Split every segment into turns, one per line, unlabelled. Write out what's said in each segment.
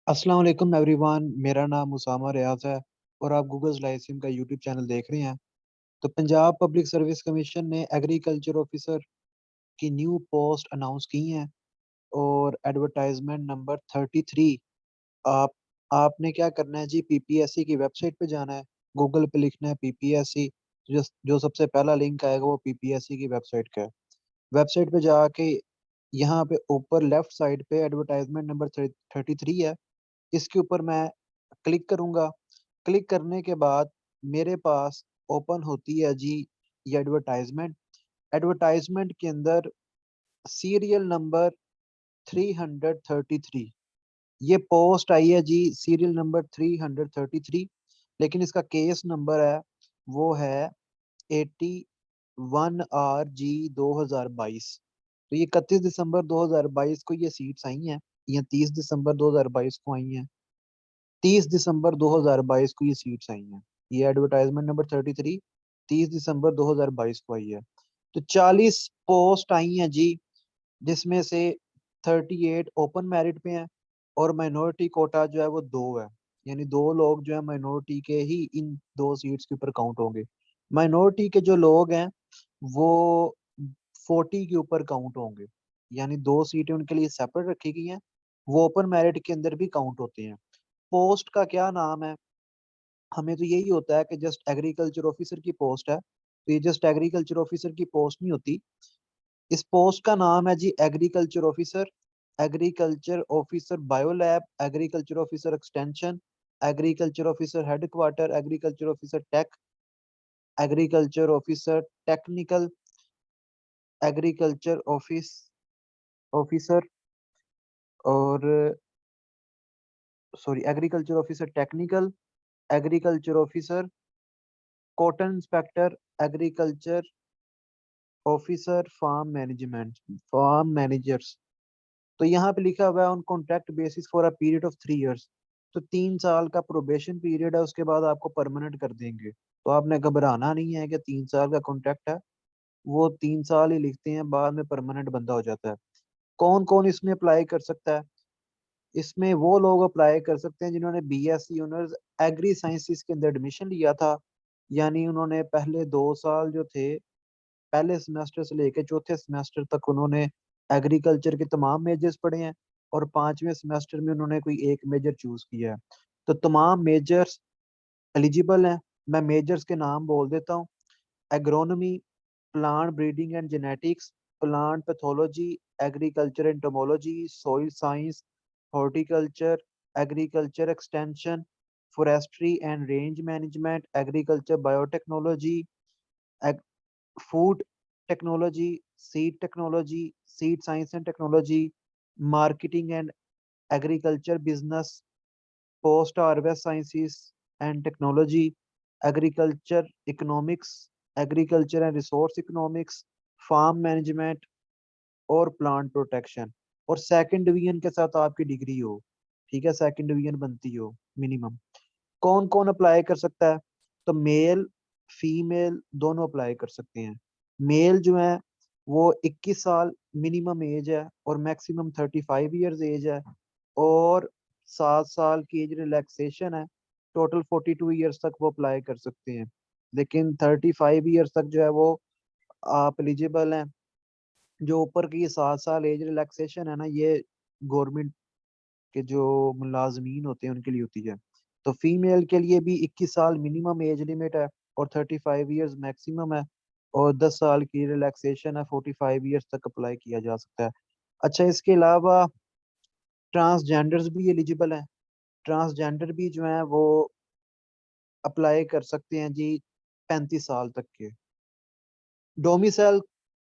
अस्सलाम वालेकुम एवरीवन। मेरा नाम उसामा रियाज है और आप गूगल लाइव सिम का यूट्यूब चैनल देख रहे हैं। तो पंजाब पब्लिक सर्विस कमीशन ने एग्रीकल्चर ऑफिसर की न्यू पोस्ट अनाउंस की है और एडवर्टाइजमेंट नंबर 33। आप आपने क्या करना है जी, पीपीएससी की वेबसाइट पे जाना है। गूगल पे लिखना है पीपीएससी। जो जो सबसे पहला लिंक आएगा वो पीपीएससी की वेबसाइट का है। वेबसाइट पे जाके यहाँ पे ऊपर लेफ्ट साइड पे एडवर्टाइजमेंट नंबर 33 है। इसके ऊपर मैं क्लिक करूंगा। क्लिक करने के बाद मेरे पास ओपन होती है जी ये एडवर्टाइजमेंट। एडवर्टाइजमेंट के अंदर सीरियल नंबर 333 ये पोस्ट आई है जी, सीरियल नंबर 333। लेकिन इसका केस नंबर है, वो है 81 RG 2022। तो ये 31 दिसंबर 2022 को ये सीट्स आई हैं, या 30 दिसंबर 2022 को आई हैं। 30 दिसंबर 2022 को ये सीट्स आई हैं। ये एडवर्टाइजमेंट नंबर 33 30 दिसंबर 2022 को आई है। तो 40 पोस्ट आई हैं जी, जिसमें से 38 ओपन मेरिट पे हैं और माइनॉरिटी कोटा जो है वो दो है। यानी दो लोग जो है माइनॉरिटी के ही इन दो सीट्स के ऊपर काउंट होंगे। माइनॉरिटी के जो लोग हैं वो 40 के ऊपर काउंट होंगे। यानी दो सीटें उनके लिए सेपरेट रखी गई हैं, वो ओपन मेरिट के अंदर भी काउंट होते हैं। पोस्ट का क्या नाम है? हमें तो यही होता है कि जस्ट एग्रीकल्चर ऑफिसर की पोस्ट है, तो ये जस्ट एग्रीकल्चर ऑफिसर की पोस्ट नहीं होती। इस पोस्ट का नाम है जी agriculture officer. Agriculture officer biolab, agriculture officer extension, agriculture officer headquarter, agriculture officer tech, agriculture officer technical, agriculture office officer और sorry agriculture officer technical, agriculture officer cotton inspector, agriculture officer farm management, farm managers. तो यहाँ पे लिखा हुआ है on contract basis for a period of 3 years. तो 3 साल का प्रोबेशन पीरियड है, उसके बाद आपको परमानेंट कर देंगे। तो आपने घबराना नहीं है कि 3 साल का कॉन्ट्रैक्ट है। वो 3 साल ही लिखते हैं, बाद में परमानेंट बंदा हो जाता है। कौन कौन इसमें अप्लाई कर सकता है? इसमें वो लोग अप्लाई कर सकते हैं जिन्होंने बीएससी ऑनर्स एग्री साइंसेस के अंदर एडमिशन लिया था। यानी उन्होंने पहले 2 साल जो थे, पहले सेमेस्टर से लेकर चौथे सेमेस्टर तक उन्होंने एग्रीकल्चर के तमाम मेजर्स पढ़े हैं और पांचवें सेमेस्टर में उन्होंने कोई एक मेजर चूज किया है। तो तमाम मेजर्स एलिजिबल हैं। मैं मेजर्स के नाम बोल देता हूँ। Agronomy, plant breeding and genetics, plant pathology, agriculture entomology, soil science, horticulture, agriculture extension, forestry and range management, agriculture biotechnology, food technology, seed science and technology, marketing and agriculture business, post harvest sciences and technology, agriculture economics, agriculture and resource economics, farm management और plant protection. और second division के साथ आपकी degree हो, ठीक है, second division बनती हो मिनिमम। कौन कौन अप्लाई कर सकता है? तो मेल फीमेल दोनों अप्लाई कर सकते हैं। मेल जो है वो 21 साल मिनिमम एज है और मैक्सिमम 35 ईयर्स एज है, और 7 साल की एज रिलैक्सेशन है। टोटल 42 ईयर्स तक वो अप्लाई कर सकते हैं। लेकिन 35 ईयर्स तक जो है वो आप एलिजिबल हैं। जो ऊपर की ये 7 साल एज रिलैक्सेशन है ना, ये गवर्नमेंट के जो मुलाजमीन होते हैं उनके लिए होती है। तो फीमेल के लिए भी 21 साल मिनिमम एज लिमिट है और 35 ईयर्स मैक्सिमम है, और 10 साल की रिलैक्सेशन है। 45 ईयर्स तक अप्लाई किया जा सकता है। अच्छा, इसके अलावा ट्रांसजेंडर्स भी एलिजिबल हैं। ट्रांसजेंडर भी जो है वो अप्लाई कर सकते हैं जी, 35 साल तक के। डोमिसाइल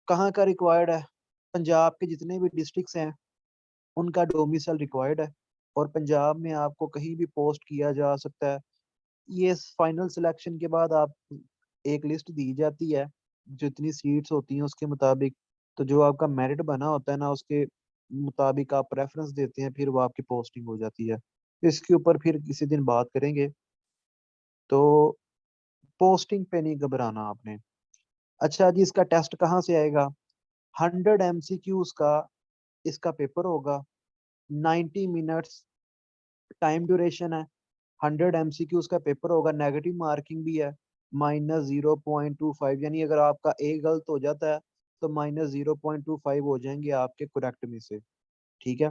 कहाँ का रिक्वायर्ड है? पंजाब के जितने भी डिस्ट्रिक्ट्स हैं उनका डोमिसाइल रिक्वायर्ड है, और पंजाब में आपको कहीं भी पोस्ट किया जा सकता है। ये फाइनल सिलेक्शन के बाद आप एक लिस्ट दी जाती है जितनी सीट्स होती हैं उसके मुताबिक। तो जो आपका मेरिट बना होता है ना, उसके मुताबिक आप प्रेफरेंस देते हैं, फिर वो आपकी पोस्टिंग हो जाती है। इसके ऊपर फिर किसी दिन बात करेंगे। तो पोस्टिंग पे नहीं घबराना आपने। अच्छा जी, इसका टेस्ट कहाँ से आएगा? 100 MCQs का इसका पेपर होगा। 90 मिनट्स टाइम ड्यूरेशन है, 100 MCQs का पेपर होगा, नेगेटिव मार्किंग भी है, -0.25, यानी अगर आपका ए गलत हो जाता है तो -0.25 हो जाएंगे आपके करेक्ट में से। ठीक है,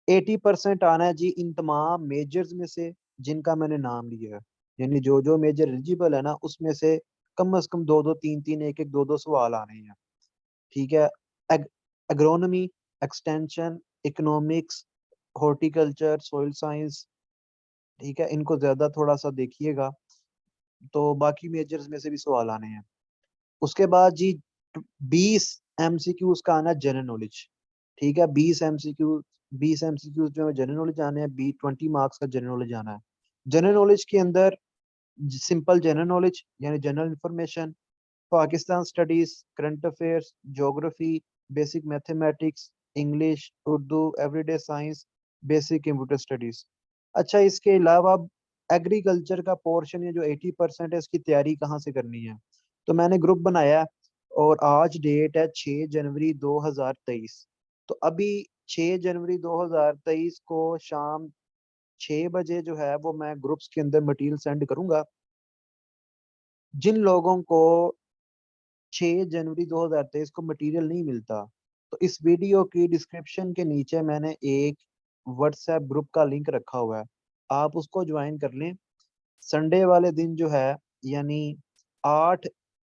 80% आना है जी इन तमाम मेजर्स में से जिनका मैंने नाम लिया है, यानी जो जो मेजर एलिजिबल है ना उसमें से कम से कम दो दो तीन तीन एक एक दो दो सवाल आने हैं। ठीक है, agronomy, extension, economics, horticulture, soil science, ठीक है, इनको ज्यादा थोड़ा सा देखिएगा, तो बाकी मेजर्स में से भी सवाल आने हैं। उसके बाद जी 20 MCQ का आना जनरल नॉलेज। ठीक है, 20 MCQ जो है जनरल नॉलेज आने हैं, 20 मार्क्स का जनरल नॉलेज आना है। जनरल नॉलेज के अंदर सिंपल जनरल नॉलेज यानी general information, Pakistan studies, current affairs, geography, basic mathematics, English, Urdu, everyday science, basic computer studies. अच्छा, इसके अलावा एग्रीकल्चर का पोर्शन है जो 80% है, इसकी तैयारी कहाँ से करनी है? तो मैंने ग्रुप बनाया है और आज डेट है 6 जनवरी 2023। तो अभी 6 जनवरी 2023 को शाम 6 बजे जो है वो मैं ग्रुप्स के अंदर मटेरियल सेंड करूंगा। जिन लोगों को 6 जनवरी 2023 को मटेरियल नहीं मिलता, तो इस वीडियो की डिस्क्रिप्शन के नीचे मैंने एक व्हाट्सएप ग्रुप का लिंक रखा हुआ है, आप उसको ज्वाइन कर लें। संडे वाले दिन जो है, यानी 8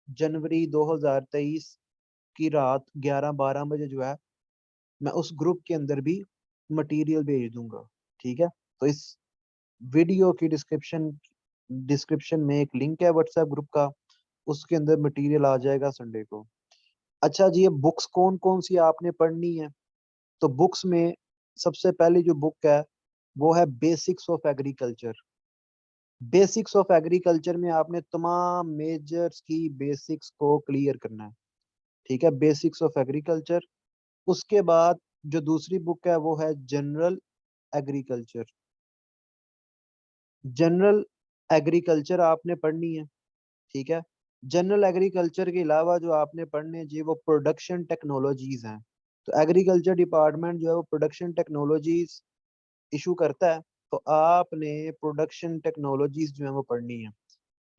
जनवरी 2023 की रात 11-12 बजे जो है, मैं उस ग्रुप के अंदर भी मटेरियल भेज दूंगा। ठीक है, तो इस वीडियो की डिस्क्रिप्शन डिस्क्रिप्शन में एक लिंक है व्हाट्सएप ग्रुप का, उसके अंदर मटेरियल आ जाएगा संडे को। अच्छा जी, ये बुक्स कौन कौन सी आपने पढ़नी है? तो बुक्स में सबसे पहली जो बुक है वो है basics of agriculture. Basics of agriculture में आपने तमाम मेजर्स की बेसिक्स को क्लियर करना है। ठीक है, बेसिक्स ऑफ एग्रीकल्चर। उसके बाद जो दूसरी बुक है वो है जनरल एग्रीकल्चर। जनरल एग्रीकल्चर आपने पढ़नी है। ठीक है, जनरल एग्रीकल्चर के अलावा जो आपने पढ़ने चाहिए वो प्रोडक्शन टेक्नोलॉजीज हैं। तो एग्रीकल्चर डिपार्टमेंट जो है वो प्रोडक्शन टेक्नोलॉजीज इशू करता है, तो आपने प्रोडक्शन टेक्नोलॉजीज जो है वो पढ़नी है।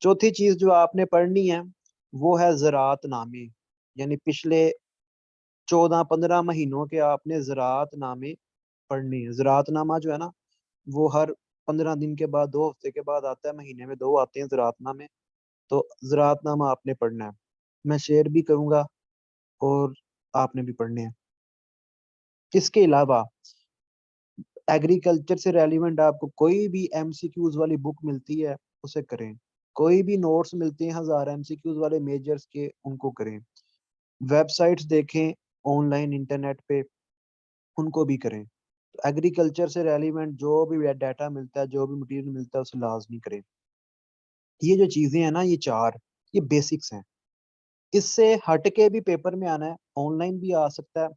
चौथी चीज जो आपने पढ़नी है वो है ज़राअत नामे, यानी पिछले 14-15 महीनों के आपने ज़राअत नामे पढ़नी है। ज़राअत नामा जो है ना वो हर 15 दिन के बाद, 2 हफ्ते के बाद आता है, महीने में 2 आते हैं ज़राअत नामे। तो ज़राअतनामा आपने पढ़ना है, मैं शेयर भी करूंगा और आपने भी पढ़ने हैं। इसके अलावा एग्रीकल्चर से रेलिवेंट आपको कोई भी MCQs वाली बुक मिलती है उसे करें, कोई भी नोट्स मिलते हैं 1000 MCQs वाले मेजर्स के उनको करें, वेबसाइट्स देखें ऑनलाइन इंटरनेट पे उनको भी करें। तो एग्रीकल्चर से रेलिवेंट जो भी डाटा मिलता है, जो भी मटेरियल मिलता है उसे लाजमी करें। ये जो चीजें हैं ना, ये चार, ये बेसिक्स हैं। इससे हट के भी पेपर में आना है, ऑनलाइन भी आ सकता है।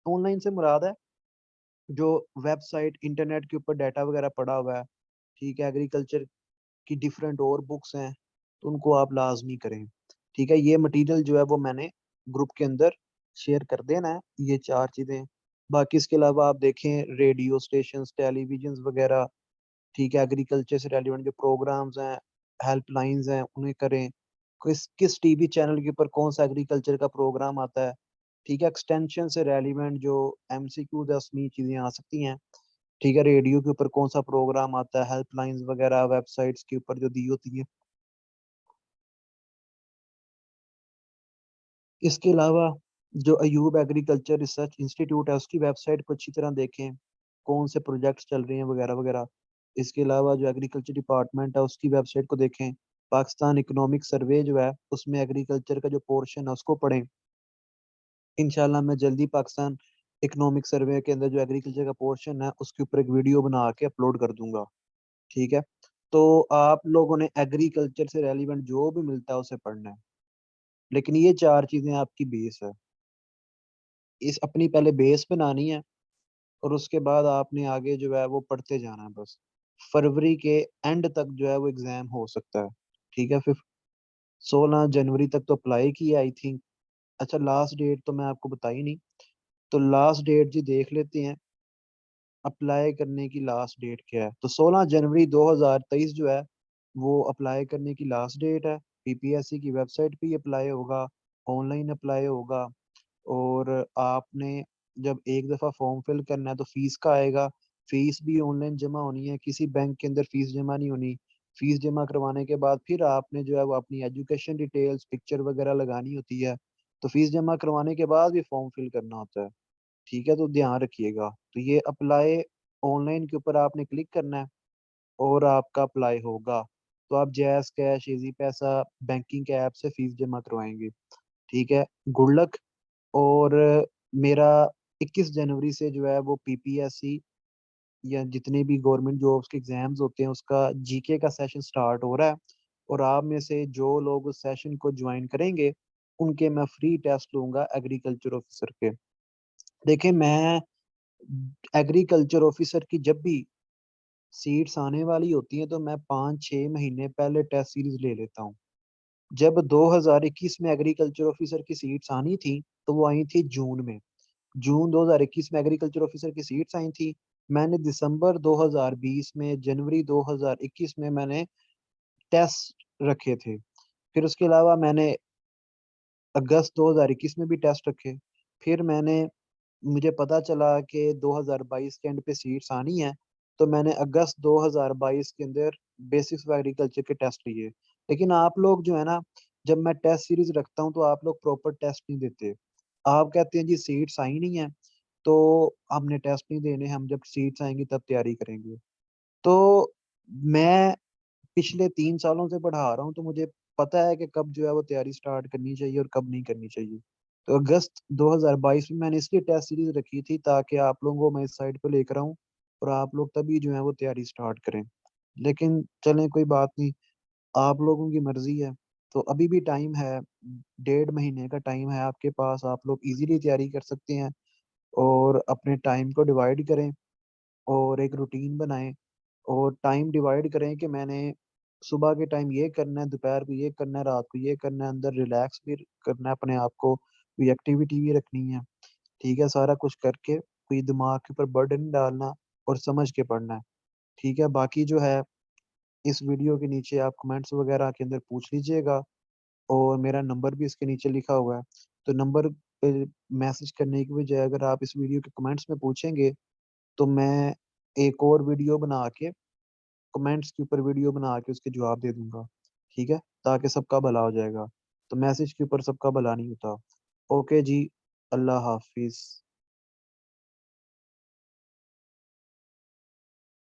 ऑनलाइन से मुराद है जो वेबसाइट इंटरनेट के ऊपर डाटा वगैरह पड़ा हुआ है। ठीक है, एग्रीकल्चर की डिफरेंट और बुक्स हैं तो उनको आप लाजमी करें। ठीक है, ये मटेरियल जो है वो मैंने ग्रुप के अंदर शेयर कर देना है, ये चार चीज़ें। बाकी इसके अलावा आप देखें रेडियो स्टेशन, टेलीविजन वगैरह। ठीक है, एग्रीकल्चर से रेलिवेंट जो प्रोग्राम्स हैं, हेल्पलाइंस हैं, उन्हें करें। किस किस टीवी चैनल के ऊपर कौन सा एग्रीकल्चर का प्रोग्राम आता है। ठीक है, एक्सटेंशन से रेलिवेंट जो MCQ 10 चीजें आ सकती हैं। ठीक है, रेडियो के ऊपर कौन सा प्रोग्राम आता है, हेल्पलाइंस वगैरह वेबसाइट्स के ऊपर जो दी होती है। इसके अलावा जो अयूब एग्रीकल्चर रिसर्च इंस्टीट्यूट है उसकी वेबसाइट को अच्छी तरह देखें, कौन से प्रोजेक्ट्स चल रहे हैं वगैरह वगैरह। इसके अलावा जो एग्रीकल्चर डिपार्टमेंट है उसकी वेबसाइट को देखें। पाकिस्तान इकोनॉमिक सर्वे जो है उसमें एग्रीकल्चर का जो पोर्शन है उसको पढ़ें। इंशाल्लाह मैं जल्दी पाकिस्तान इकोनॉमिक सर्वे के अंदर जो एग्रीकल्चर का पोर्शन है उसके ऊपर एक वीडियो बना के अपलोड कर दूंगा। ठीक है, तो आप लोगों ने एग्रीकल्चर से रेलिवेंट जो भी मिलता है उसे पढ़ना है, लेकिन ये चार चीजें आपकी बेस है। इस अपनी पहले बेस बनानी है और उसके बाद आपने आगे जो है वो पढ़ते जाना है बस। फरवरी के एंड तक जो है वो एग्जाम हो सकता है। ठीक है, फिर 16 जनवरी तक तो अप्लाई किया आई थिंक। अच्छा, लास्ट डेट तो मैं आपको बताई नहीं, तो लास्ट डेट जी देख लेते हैं। अप्लाई करने की लास्ट डेट क्या है? तो 16 जनवरी 2023 जो है वो अप्लाई करने की लास्ट डेट है। पीपीएससी की वेबसाइट पे ही अप्लाई होगा, ऑनलाइन अप्लाई होगा। और आपने जब एक दफ़ा फॉर्म फिल करना है तो फीस का आएगा। फीस भी ऑनलाइन जमा होनी है, किसी बैंक के अंदर फीस जमा नहीं होनी। फीस जमा करवाने के बाद फिर आपने जो है वो अपनी एजुकेशन डिटेल्स, पिक्चर वगैरह लगानी होती है। तो फीस जमा करवाने के बाद भी फॉर्म फिल करना होता है। ठीक है, तो ध्यान रखिएगा। तो ये अप्लाई ऑनलाइन के ऊपर आपने क्लिक करना है और आपका अप्लाई होगा। तो आप जैस कैश, इजी पैसा, बैंकिंग के ऐप से फीस जमा करवाएंगे। ठीक है, गुड लक। और मेरा 21 जनवरी से जो है वो पीपीएससी या जितने भी गवर्नमेंट जॉब्स के एग्जाम्स होते हैं उसका जीके का सेशन स्टार्ट हो रहा है। और आप में से जो लोग उस सेशन को ज्वाइन करेंगे उनके मैं फ्री टेस्ट लूंगा एग्रीकल्चर ऑफिसर के। देखिए, मैं एग्रीकल्चर ऑफिसर की जब भी सीट्स आने वाली होती हैं तो मैं 5-6 महीने पहले टेस्ट सीरीज ले लेता हूँ। जब 2021 में एग्रीकल्चर ऑफिसर की सीट्स आनी थी तो वो आई थी जून में। जून 2021 में एग्रीकल्चर ऑफिसर की सीट्स आई थी। मैंने दिसंबर 2020 में, जनवरी 2021 में मैंने टेस्ट रखे थे। फिर उसके अलावा मैंने अगस्त 2021 में भी टेस्ट रखे। फिर मुझे पता चला कि 2022 के एंड पे सीट्स आनी है, तो मैंने अगस्त 2022 के अंदर बेसिक्स ऑफ एग्रीकल्चर के टेस्ट लिए। लेकिन आप लोग जो है ना, जब मैं टेस्ट सीरीज रखता हूँ तो आप लोग प्रॉपर टेस्ट नहीं देते। आप कहते हैं जी सीट्स आई नहीं है तो हमने टेस्ट नहीं देने, हम जब सीट्स आएंगी तब तैयारी करेंगे। तो मैं पिछले 3 सालों से पढ़ा रहा हूँ तो मुझे पता है कि कब जो है वो तैयारी स्टार्ट करनी चाहिए और कब नहीं करनी चाहिए। तो अगस्त 2022 में मैंने इसलिए टेस्ट सीरीज रखी थी ताकि आप लोगों को मैं इस साइड पे लेकर आऊँ और आप लोग तभी जो है वो तैयारी स्टार्ट करें। लेकिन चलें, कोई बात नहीं, आप लोगों की मर्जी है। तो अभी भी टाइम है, 1.5 महीने का टाइम है आपके पास। आप लोग इजीली तैयारी कर सकते हैं और अपने टाइम को डिवाइड करें और एक रूटीन बनाएं और टाइम डिवाइड करें कि मैंने सुबह के टाइम ये करना है, दोपहर को ये करना है, रात को ये करना है, अंदर रिलैक्स भी करना है अपने आप को, कोई एक्टिविटी भी रखनी है। ठीक है, सारा कुछ करके कोई दिमाग के ऊपर बर्डन नहीं डालना और समझ के पढ़ना है। ठीक है, बाकी जो है इस वीडियो के नीचे आप कमेंट्स वगैरह के अंदर पूछ लीजिएगा और मेरा नंबर भी इसके नीचे लिखा हुआ है। तो नंबर पे मैसेज करने की बजाय अगर आप इस वीडियो के कमेंट्स में पूछेंगे तो मैं एक और वीडियो बना के, कमेंट्स के ऊपर वीडियो बना के उसके जवाब दे दूंगा। ठीक है, ताकि सबका भला हो जाएगा। तो मैसेज के ऊपर सबका भला नहीं होता। ओके जी, अल्लाह हाफिज।